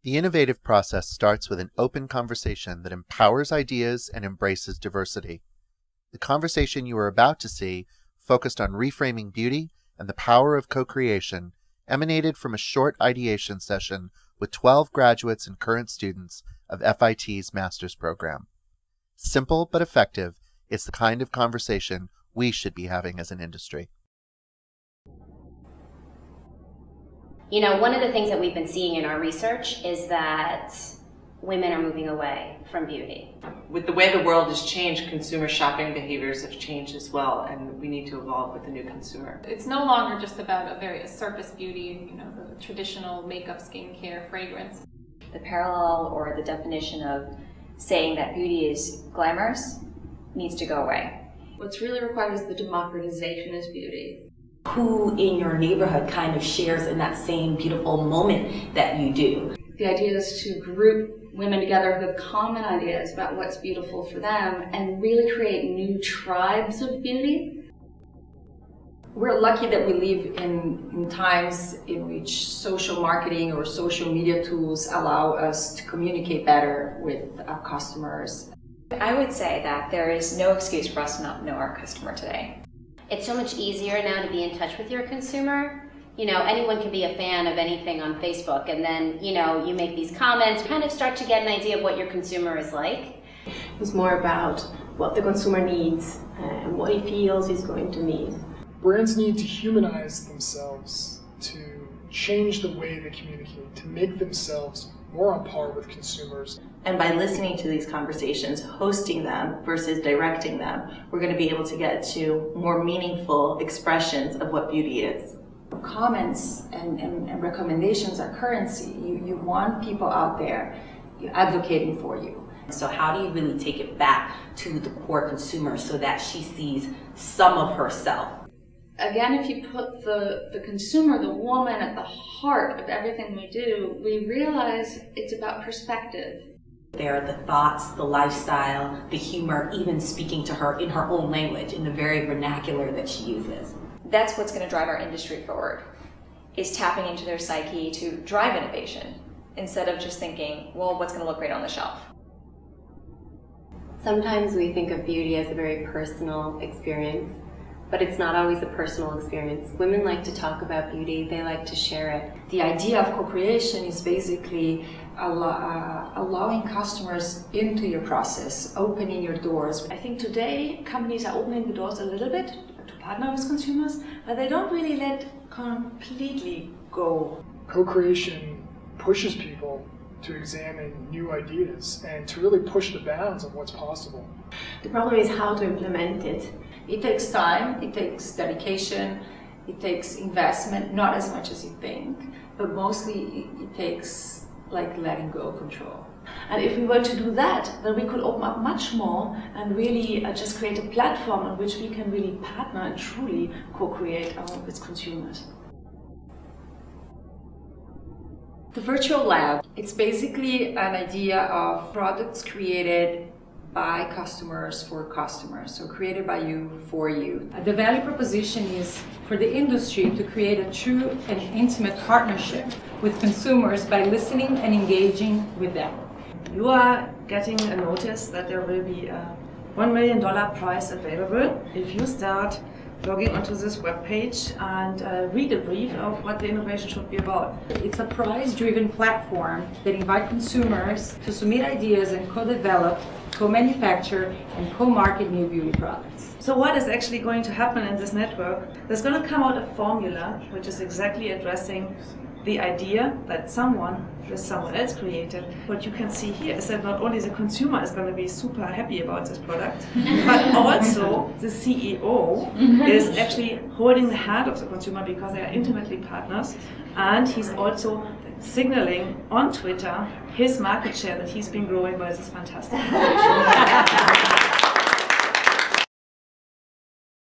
The innovative process starts with an open conversation that empowers ideas and embraces diversity. The conversation you are about to see, focused on reframing beauty and the power of co-creation, emanated from a short ideation session with 12 graduates and current students of FIT's master's program. Simple but effective, it's the kind of conversation we should be having as an industry. You know, one of the things that we've been seeing in our research is that women are moving away from beauty. With the way the world has changed, consumer shopping behaviors have changed as well, and we need to evolve with the new consumer. It's no longer just about a surface beauty, you know, the traditional makeup, skincare, fragrance. The parallel or the definition of saying that beauty is glamorous needs to go away. What's really required is the democratization of beauty. Who in your neighborhood kind of shares in that same beautiful moment that you do? The idea is to group women together who have common ideas about what's beautiful for them and really create new tribes of beauty. We're lucky that we live in times in which social marketing or social media tools allow us to communicate better with our customers. I would say that there is no excuse for us to not know our customer today. It's so much easier now to be in touch with your consumer. You know, anyone can be a fan of anything on Facebook, and then, you know, you make these comments, kind of start to get an idea of what your consumer is like. It's more about what the consumer needs and what he feels he's going to need. Brands need to humanize themselves, to change the way they communicate, to make themselves more on par with consumers. And by listening to these conversations, hosting them versus directing them, we're going to be able to get to more meaningful expressions of what beauty is. Comments and recommendations are currency. You want people out there advocating for you. So how do you really take it back to the core consumer so that she sees some of herself? Again, if you put the consumer, the woman, at the heart of everything we do, we realize it's about perspective. There are the thoughts, the lifestyle, the humor, even speaking to her in her own language, in the very vernacular that she uses. That's what's going to drive our industry forward, is tapping into their psyche to drive innovation, instead of just thinking, well, what's going to look great on the shelf? Sometimes we think of beauty as a very personal experience, but it's not always a personal experience. Women like to talk about beauty, they like to share it. The idea of co-creation is basically allowing customers into your process, opening your doors. I think today companies are opening the doors a little bit to partner with consumers, but they don't really let completely go. Co-creation pushes people to examine new ideas and to really push the bounds of what's possible. The problem is how to implement it. It takes time, it takes dedication, it takes investment, not as much as you think, but mostly it takes like letting go of control. And if we were to do that, then we could open up much more and really just create a platform on which we can really partner and truly co-create with consumers. The virtual lab, it's basically an idea of products created by customers for customers, so created by you for you. The value proposition is for the industry to create a true and intimate partnership with consumers by listening and engaging with them. You are getting a notice that there will be a $1 million prize available if you start logging onto this webpage and read a brief of what the innovation should be about. It's a prize-driven platform that invites consumers to submit ideas and co-develop, co-manufacture, and co-market new beauty products. So what is actually going to happen in this network? There's going to come out a formula which is exactly addressing the idea that someone else created. What you can see here is that not only the consumer is going to be super happy about this product, but also the CEO is actually holding the hand of the consumer because they are intimately partners, and he's also signaling on Twitter his market share that he's been growing by this fantastic innovation.